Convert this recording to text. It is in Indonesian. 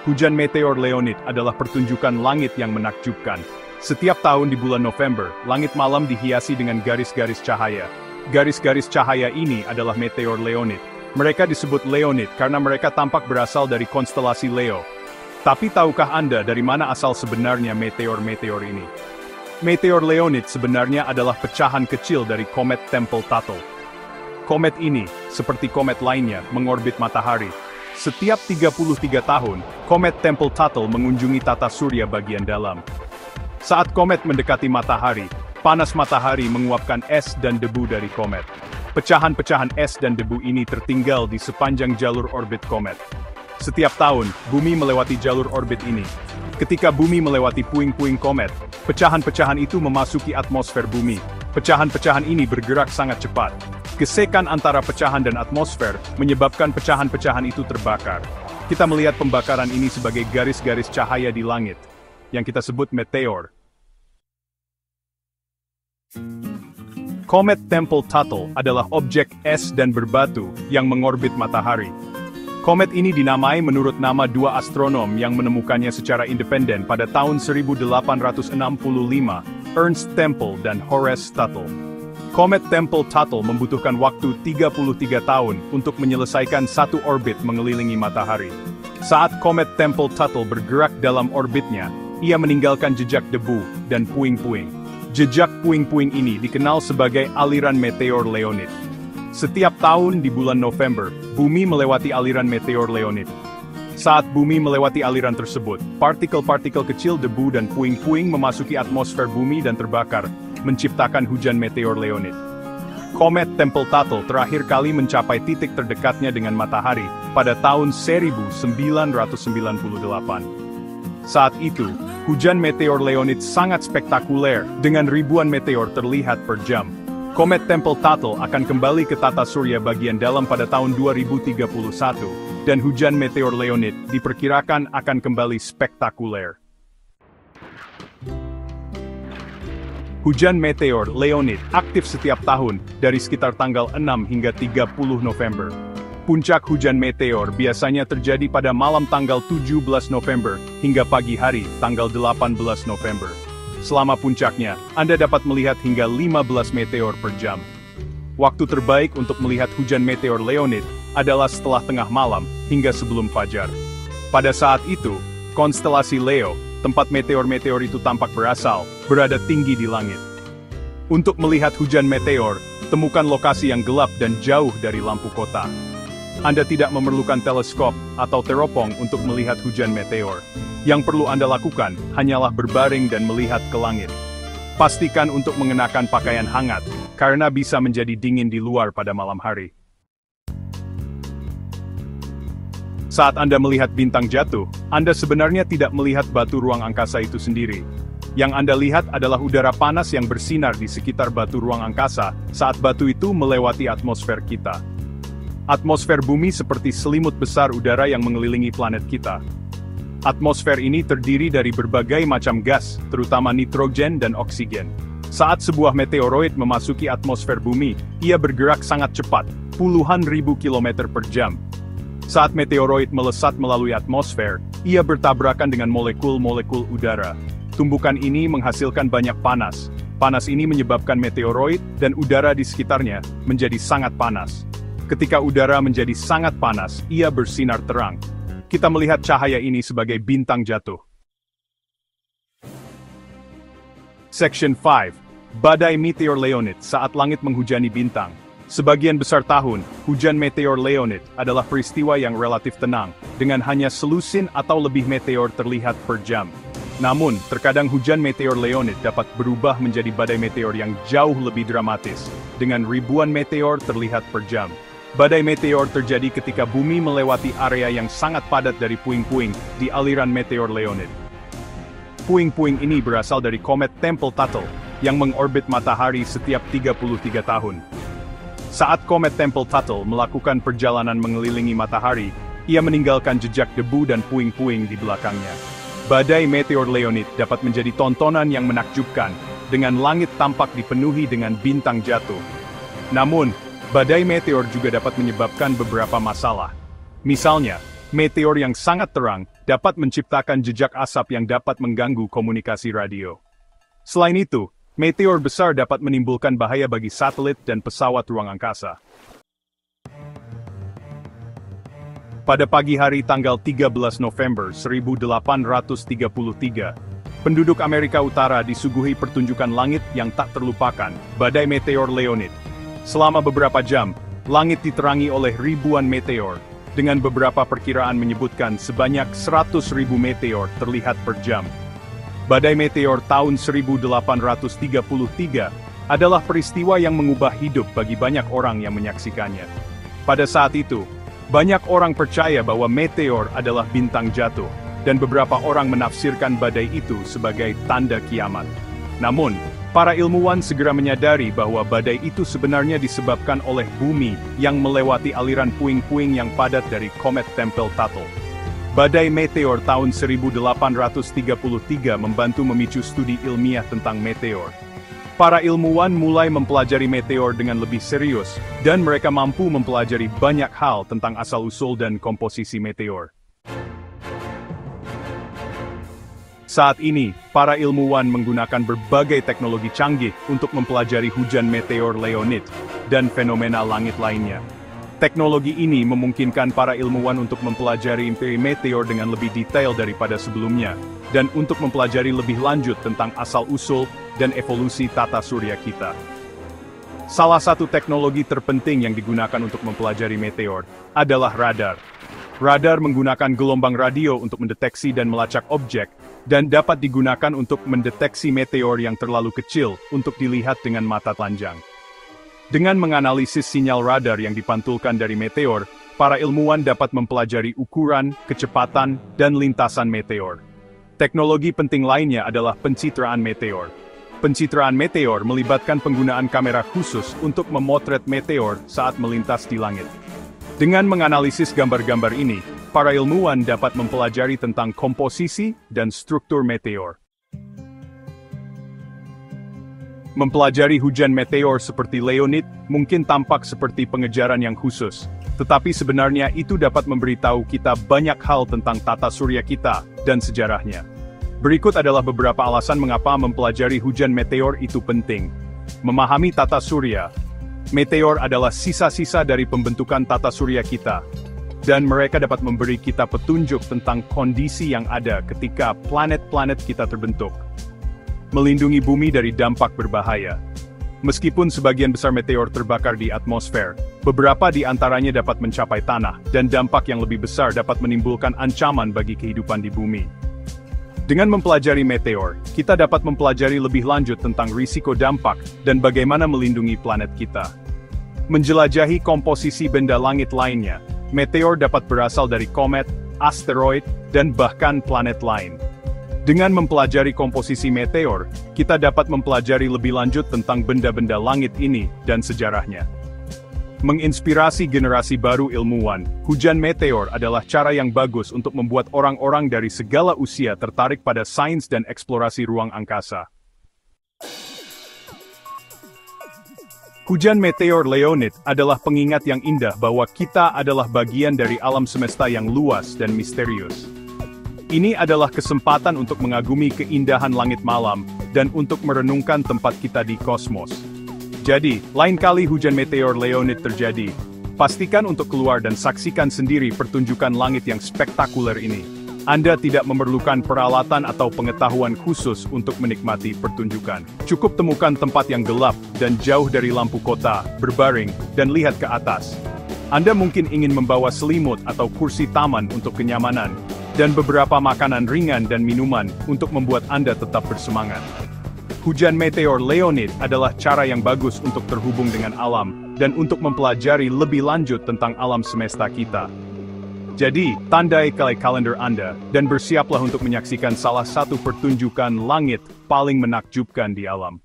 Hujan meteor Leonid adalah pertunjukan langit yang menakjubkan. Setiap tahun di bulan November, langit malam dihiasi dengan garis-garis cahaya. Garis-garis cahaya ini adalah meteor Leonid. Mereka disebut Leonid karena mereka tampak berasal dari konstelasi Leo. Tapi tahukah Anda dari mana asal sebenarnya meteor-meteor ini? Meteor Leonid sebenarnya adalah pecahan kecil dari komet Tempel-Tuttle. Komet ini, seperti komet lainnya, mengorbit matahari. Setiap 33 tahun, komet Tempel-Tuttle mengunjungi tata surya bagian dalam. Saat komet mendekati matahari, panas matahari menguapkan es dan debu dari komet. Pecahan-pecahan es dan debu ini tertinggal di sepanjang jalur orbit komet. Setiap tahun, bumi melewati jalur orbit ini. Ketika bumi melewati puing-puing komet, pecahan-pecahan itu memasuki atmosfer bumi. Pecahan-pecahan ini bergerak sangat cepat. Gesekan antara pecahan dan atmosfer menyebabkan pecahan-pecahan itu terbakar. Kita melihat pembakaran ini sebagai garis-garis cahaya di langit, yang kita sebut meteor. Komet Tempel-Tuttle adalah objek es dan berbatu yang mengorbit matahari. Komet ini dinamai menurut nama dua astronom yang menemukannya secara independen pada tahun 1865, Ernst Tempel dan Horace Tuttle. Komet Tempel-Tuttle membutuhkan waktu 33 tahun untuk menyelesaikan satu orbit mengelilingi matahari. Saat komet Tempel-Tuttle bergerak dalam orbitnya, ia meninggalkan jejak debu dan puing-puing. Jejak puing-puing ini dikenal sebagai aliran meteor Leonid. Setiap tahun di bulan November, bumi melewati aliran meteor Leonid. Saat bumi melewati aliran tersebut, partikel-partikel kecil debu dan puing-puing memasuki atmosfer bumi dan terbakar, menciptakan hujan meteor Leonid. Komet Tempel-Tuttle terakhir kali mencapai titik terdekatnya dengan matahari pada tahun 1998. Saat itu, hujan meteor Leonid sangat spektakuler dengan ribuan meteor terlihat per jam. Komet Tempel-Tuttle akan kembali ke tata surya bagian dalam pada tahun 2031, dan hujan meteor Leonid diperkirakan akan kembali spektakuler. Hujan meteor Leonid aktif setiap tahun dari sekitar tanggal 6 hingga 30 November. Puncak hujan meteor biasanya terjadi pada malam tanggal 17 November hingga pagi hari tanggal 18 November. Selama puncaknya, Anda dapat melihat hingga 15 meteor per jam. Waktu terbaik untuk melihat hujan meteor Leonid adalah setelah tengah malam hingga sebelum fajar. Pada saat itu, konstelasi Leo, tempat meteor-meteor itu tampak berasal, berada tinggi di langit. Untuk melihat hujan meteor, temukan lokasi yang gelap dan jauh dari lampu kota. Anda tidak memerlukan teleskop atau teropong untuk melihat hujan meteor. Yang perlu Anda lakukan hanyalah berbaring dan melihat ke langit. Pastikan untuk mengenakan pakaian hangat, karena bisa menjadi dingin di luar pada malam hari. Saat Anda melihat bintang jatuh, Anda sebenarnya tidak melihat batu ruang angkasa itu sendiri. Yang Anda lihat adalah udara panas yang bersinar di sekitar batu ruang angkasa saat batu itu melewati atmosfer kita. Atmosfer bumi seperti selimut besar udara yang mengelilingi planet kita. Atmosfer ini terdiri dari berbagai macam gas, terutama nitrogen dan oksigen. Saat sebuah meteoroid memasuki atmosfer bumi, ia bergerak sangat cepat, puluhan ribu kilometer per jam. Saat meteoroid melesat melalui atmosfer, ia bertabrakan dengan molekul-molekul udara. Tumbukan ini menghasilkan banyak panas. Panas ini menyebabkan meteoroid dan udara di sekitarnya menjadi sangat panas. Ketika udara menjadi sangat panas, ia bersinar terang. Kita melihat cahaya ini sebagai bintang jatuh. Section 5. Badai Meteor Leonid saat langit menghujani bintang. Sebagian besar tahun, hujan meteor Leonid adalah peristiwa yang relatif tenang, dengan hanya selusin atau lebih meteor terlihat per jam. Namun, terkadang hujan meteor Leonid dapat berubah menjadi badai meteor yang jauh lebih dramatis, dengan ribuan meteor terlihat per jam. Badai meteor terjadi ketika bumi melewati area yang sangat padat dari puing-puing di aliran meteor Leonid. Puing-puing ini berasal dari komet Tempel-Tuttle, yang mengorbit matahari setiap 33 tahun. Saat komet Tempel-Tuttle melakukan perjalanan mengelilingi matahari, ia meninggalkan jejak debu dan puing-puing di belakangnya. Badai meteor Leonid dapat menjadi tontonan yang menakjubkan, dengan langit tampak dipenuhi dengan bintang jatuh. Namun, badai meteor juga dapat menyebabkan beberapa masalah. Misalnya, meteor yang sangat terang dapat menciptakan jejak asap yang dapat mengganggu komunikasi radio. Selain itu, meteor besar dapat menimbulkan bahaya bagi satelit dan pesawat ruang angkasa. Pada pagi hari tanggal 13 November 1833, penduduk Amerika Utara disuguhi pertunjukan langit yang tak terlupakan, badai meteor Leonid. Selama beberapa jam, langit diterangi oleh ribuan meteor, dengan beberapa perkiraan menyebutkan sebanyak 100.000 meteor terlihat per jam. Badai meteor tahun 1833 adalah peristiwa yang mengubah hidup bagi banyak orang yang menyaksikannya. Pada saat itu, banyak orang percaya bahwa meteor adalah bintang jatuh, dan beberapa orang menafsirkan badai itu sebagai tanda kiamat. Namun, para ilmuwan segera menyadari bahwa badai itu sebenarnya disebabkan oleh bumi yang melewati aliran puing-puing yang padat dari komet Tempel-Tuttle. Badai meteor tahun 1833 membantu memicu studi ilmiah tentang meteor. Para ilmuwan mulai mempelajari meteor dengan lebih serius, dan mereka mampu mempelajari banyak hal tentang asal-usul dan komposisi meteor. Saat ini, para ilmuwan menggunakan berbagai teknologi canggih untuk mempelajari hujan meteor Leonid dan fenomena langit lainnya. Teknologi ini memungkinkan para ilmuwan untuk mempelajari imperi meteor dengan lebih detail daripada sebelumnya, dan untuk mempelajari lebih lanjut tentang asal-usul dan evolusi tata surya kita. Salah satu teknologi terpenting yang digunakan untuk mempelajari meteor adalah radar. Radar menggunakan gelombang radio untuk mendeteksi dan melacak objek, dan dapat digunakan untuk mendeteksi meteor yang terlalu kecil untuk dilihat dengan mata telanjang. Dengan menganalisis sinyal radar yang dipantulkan dari meteor, para ilmuwan dapat mempelajari ukuran, kecepatan, dan lintasan meteor. Teknologi penting lainnya adalah pencitraan meteor. Pencitraan meteor melibatkan penggunaan kamera khusus untuk memotret meteor saat melintas di langit. Dengan menganalisis gambar-gambar ini, para ilmuwan dapat mempelajari tentang komposisi dan struktur meteor. Mempelajari hujan meteor seperti Leonid mungkin tampak seperti pengejaran yang khusus, tetapi sebenarnya itu dapat memberitahu kita banyak hal tentang tata surya kita dan sejarahnya. Berikut adalah beberapa alasan mengapa mempelajari hujan meteor itu penting. Memahami tata surya. Meteor adalah sisa-sisa dari pembentukan tata surya kita, dan mereka dapat memberi kita petunjuk tentang kondisi yang ada ketika planet-planet kita terbentuk. Melindungi bumi dari dampak berbahaya. Meskipun sebagian besar meteor terbakar di atmosfer, beberapa di antaranya dapat mencapai tanah, dan dampak yang lebih besar dapat menimbulkan ancaman bagi kehidupan di bumi. Dengan mempelajari meteor, kita dapat mempelajari lebih lanjut tentang risiko dampak dan bagaimana melindungi planet kita. Menjelajahi komposisi benda langit lainnya, meteor dapat berasal dari komet, asteroid, dan bahkan planet lain. Dengan mempelajari komposisi meteor, kita dapat mempelajari lebih lanjut tentang benda-benda langit ini dan sejarahnya. Menginspirasi generasi baru ilmuwan, hujan meteor adalah cara yang bagus untuk membuat orang-orang dari segala usia tertarik pada sains dan eksplorasi ruang angkasa. Hujan meteor Leonid adalah pengingat yang indah bahwa kita adalah bagian dari alam semesta yang luas dan misterius. Ini adalah kesempatan untuk mengagumi keindahan langit malam, dan untuk merenungkan tempat kita di kosmos. Jadi, lain kali hujan meteor Leonid terjadi, pastikan untuk keluar dan saksikan sendiri pertunjukan langit yang spektakuler ini. Anda tidak memerlukan peralatan atau pengetahuan khusus untuk menikmati pertunjukan. Cukup temukan tempat yang gelap dan jauh dari lampu kota, berbaring, dan lihat ke atas. Anda mungkin ingin membawa selimut atau kursi taman untuk kenyamanan, dan beberapa makanan ringan dan minuman untuk membuat Anda tetap bersemangat. Hujan meteor Leonid adalah cara yang bagus untuk terhubung dengan alam, dan untuk mempelajari lebih lanjut tentang alam semesta kita. Jadi, tandai kalender Anda, dan bersiaplah untuk menyaksikan salah satu pertunjukan langit paling menakjubkan di alam.